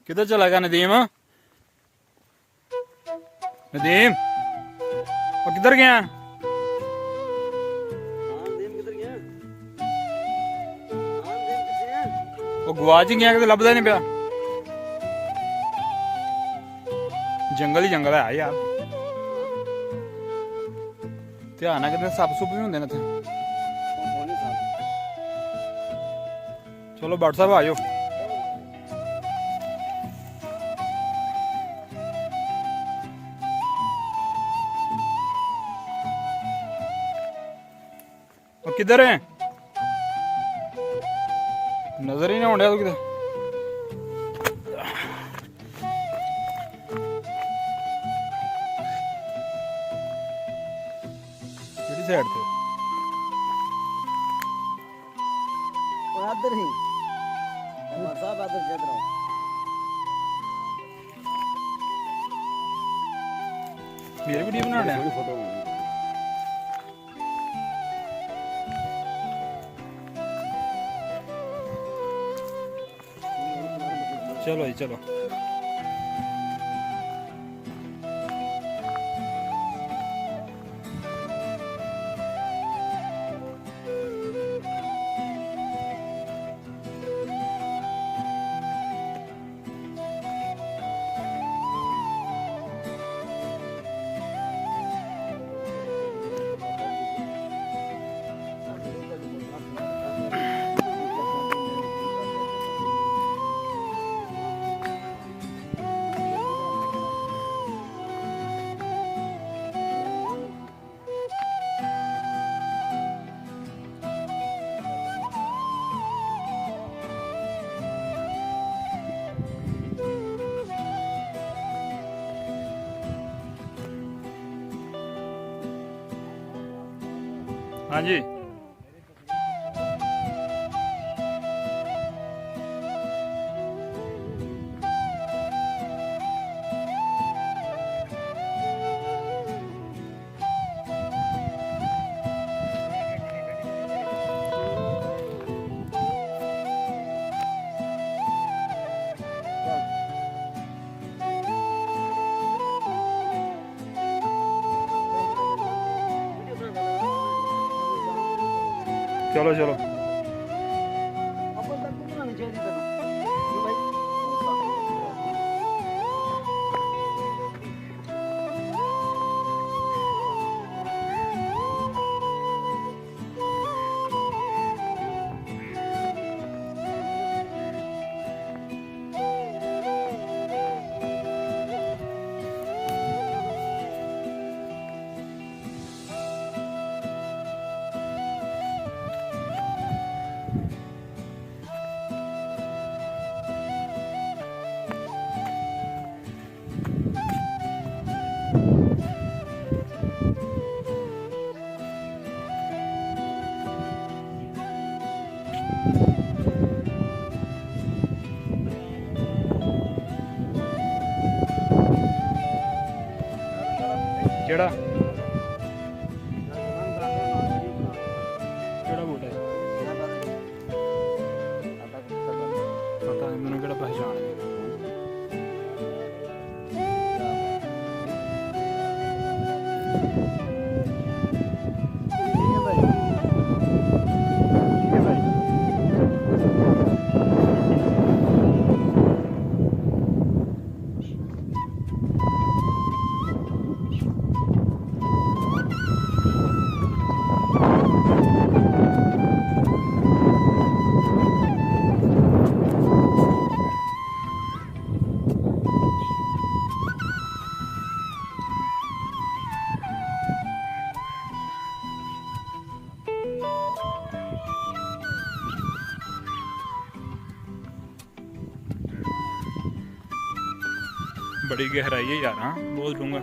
किधर चला गया नदीम? नदीम और किधर गया? वो गवाच ही गया कि लभदा नहीं पिया। जंगल ही जंगल है यार। ध्यान है कितने सप सुप भी होंगे ना। चलो भट्ट साहब आयो। और किधर है? नजर ही नहीं आने तो किधर। किहड़ी साइड ते? इधर ही साहब इधर देख रहा हूँ। मेरी वीडियो बना रहे हैं। फोटो चलो जी चलो। हाँ जी चलो चलो। अपन तक बनानी चाहिए थी क्यों भाई? केड़ा केड़ा बूट है? पता नहीं मैंने केड़ा पहचान है। ठीक है भाई, ठीक है भाई। बड़ी गहराई है यार। हाँ बोल दूंगा।